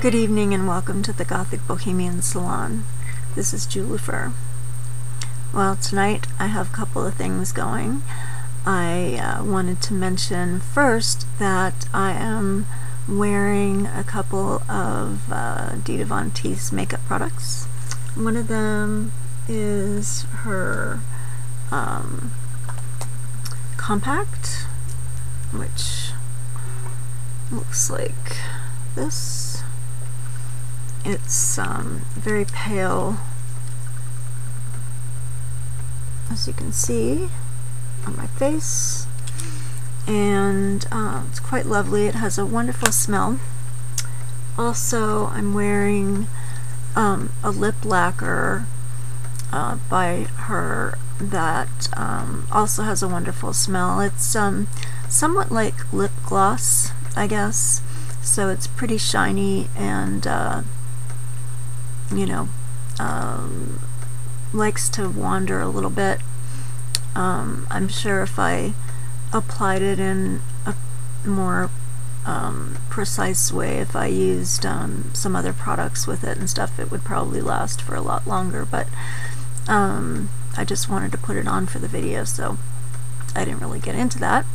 Good evening and welcome to the Gothic Bohemian Salon. This is Jwlhyfer. Well, tonight I have a couple of things going. I wanted to mention first that I am wearing a couple of Dita von Teese makeup products. One of them is her compact, which looks like this. It's very pale, as you can see on my face, and it's quite lovely. It has a wonderful smell. Also, I'm wearing a lip lacquer by her that also has a wonderful smell. It's somewhat like lip gloss, I guess, so it's pretty shiny and likes to wander a little bit. I'm sure if I applied it in a more precise way, if I used some other products with it and stuff, it would probably last for a lot longer, but I just wanted to put it on for the video, so I didn't really get into that.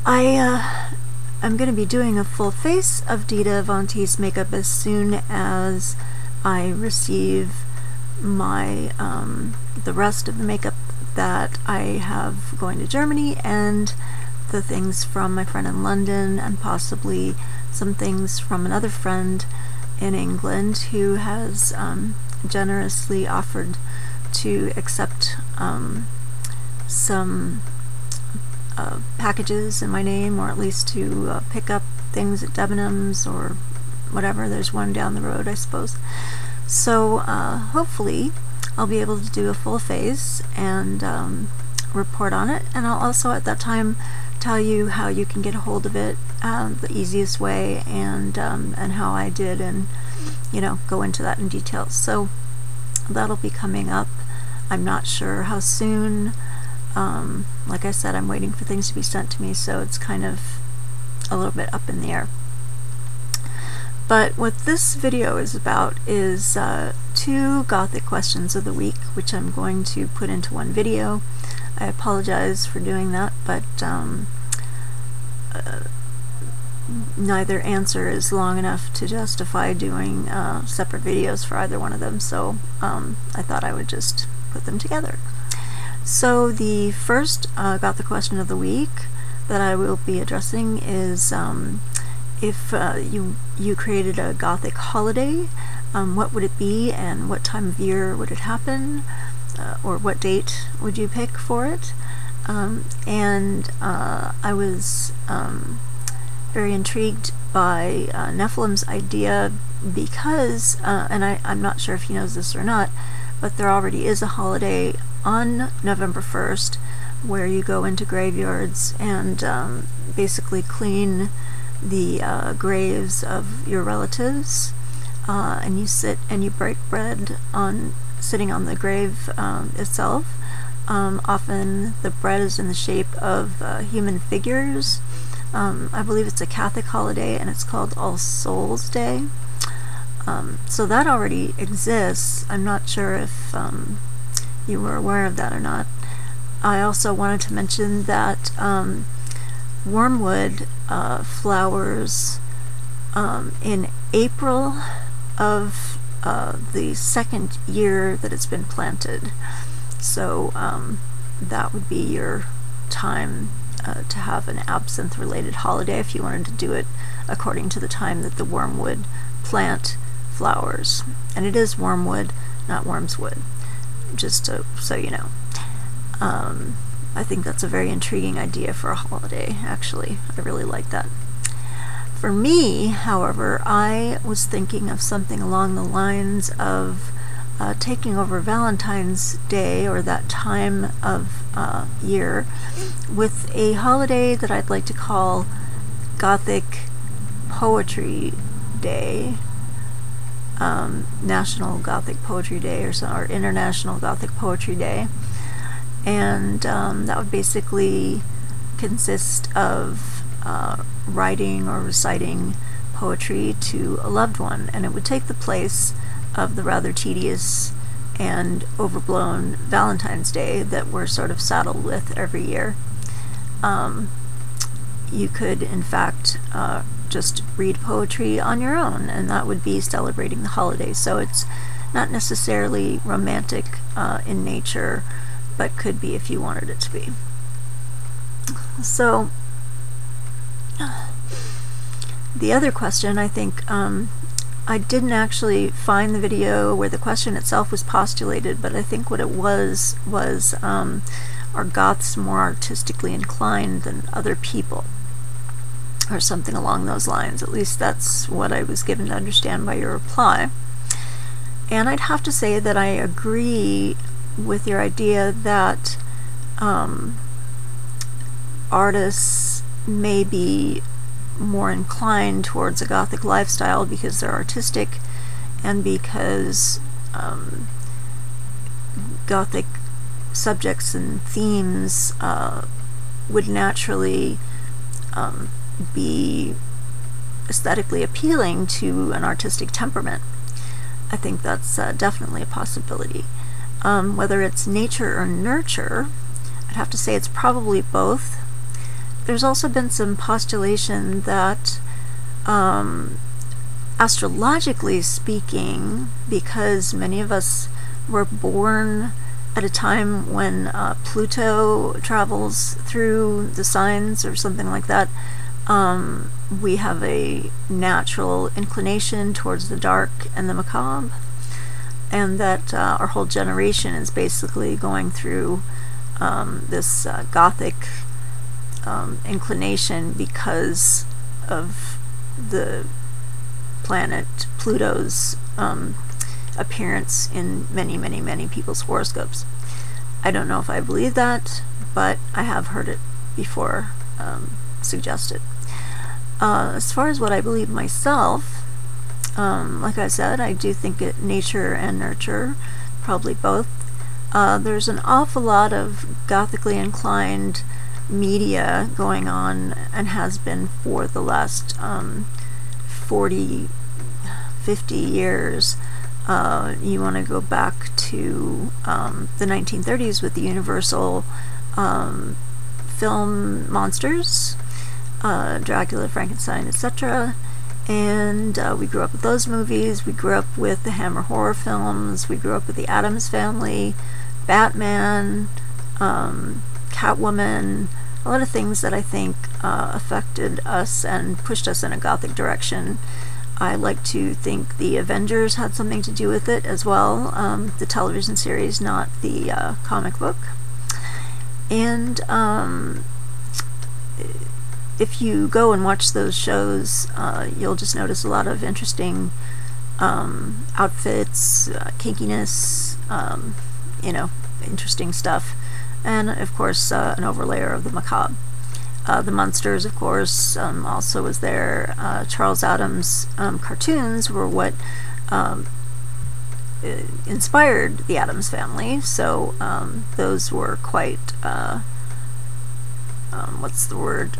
I'm going to be doing a full face of Dita von Teese makeup as soon as I receive my the rest of the makeup that I have going to Germany, and the things from my friend in London, and possibly some things from another friend in England who has generously offered to accept some packages in my name, or at least to pick up things at Debenhams or whatever. There's one down the road, I suppose. So hopefully I'll be able to do a full face and report on it, and I'll also at that time tell you how you can get a hold of it the easiest way, and how I did, and go into that in detail. So that'll be coming up. I'm not sure how soon. Like I said, I'm waiting for things to be sent to me, so it's kind of a little bit up in the air. But what this video is about is 2 Gothic questions of the week, which I'm going to put into one video. I apologize for doing that, but neither answer is long enough to justify doing separate videos for either one of them, so I thought I would just put them together. So the first Gothic question of the week that I will be addressing is if you created a Gothic holiday, what would it be, and what time of year would it happen, or what date would you pick for it? And I was very intrigued by Nephilim's idea because, and I'm not sure if he knows this or not, but there already is a holiday on November 1st where you go into graveyards and basically clean the graves of your relatives, and you sit and you break bread sitting on the grave itself. Often the bread is in the shape of human figures. I believe it's a Catholic holiday, and it's called All Souls Day. So that already exists. I'm not sure if you were aware of that or not. I also wanted to mention that wormwood flowers in April of the second year that it's been planted. So that would be your time to have an absinthe related holiday if you wanted to do it according to the time that the wormwood plant flowers. And it is wormwood, not wormswood, just so you know. I think that's a very intriguing idea for a holiday, actually. I really like that. For me, however, I was thinking of something along the lines of taking over Valentine's Day, or that time of year, with a holiday that I'd like to call Gothic Poetry Day, National Gothic Poetry Day, or International Gothic Poetry Day. And that would basically consist of writing or reciting poetry to a loved one, and it would take the place of the rather tedious and overblown Valentine's Day that we're sort of saddled with every year. You could, in fact, just read poetry on your own, and that would be celebrating the holidays. So it's not necessarily romantic in nature, but could be if you wanted it to be. So the other question, I think, I didn't actually find the video where the question itself was postulated, but I think what it was are Goths more artistically inclined than other people, or something along those lines. At least that's what I was given to understand by your reply. And I'd have to say that I agree with your idea that artists may be more inclined towards a Gothic lifestyle because they're artistic, and because Gothic subjects and themes would naturally be aesthetically appealing to an artistic temperament. I think that's definitely a possibility. Whether it's nature or nurture, I'd have to say it's probably both. There's also been some postulation that astrologically speaking, because many of us were born at a time when Pluto travels through the signs or something like that, we have a natural inclination towards the dark and the macabre, and that our whole generation is basically going through this Gothic inclination because of the planet Pluto's appearance in many people's horoscopes. I don't know if I believe that, but I have heard it before suggested. As far as what I believe myself, like I said, I do think it nature and nurture, probably both. There's an awful lot of Gothically inclined media going on, and has been for the last 40, 50 years. You want to go back to the 1930s with the Universal film monsters, Dracula, Frankenstein, etc. And we grew up with those movies. We grew up with the Hammer horror films. We grew up with the Addams Family, Batman, Catwoman, a lot of things that I think affected us and pushed us in a Gothic direction. I like to think the Avengers had something to do with it as well, the television series, not the comic book. And if you go and watch those shows, you'll just notice a lot of interesting outfits, kinkiness, you know, interesting stuff. And of course an overlayer of the macabre. The Munsters, of course, also was there. Charles Addams' cartoons were what inspired the Addams Family, so those were quite, what's the word,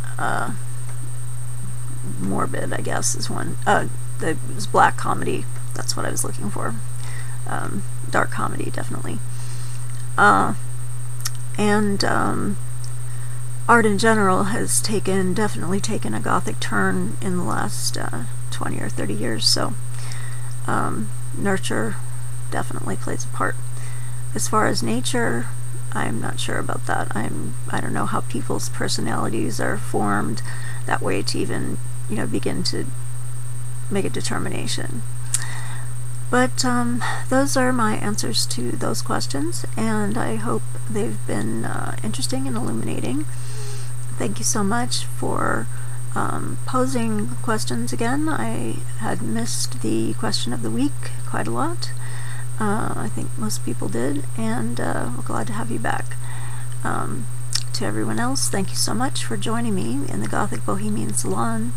morbid, I guess is one. It was black comedy, that's what I was looking for. Dark comedy, definitely. And art in general has definitely taken a Gothic turn in the last 20 or 30 years, so nurture definitely plays a part. As far as nature, I'm not sure about that. I don't know how people's personalities are formed that way to even, you know, begin to make a determination. But those are my answers to those questions, and I hope they've been interesting and illuminating. Thank you so much for posing questions again. I had missed the question of the week quite a lot. I think most people did, and we're glad to have you back. To everyone else, thank you so much for joining me in the Gothic Bohemian Salon.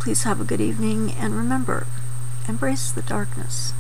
Please have a good evening, and remember, embrace the darkness.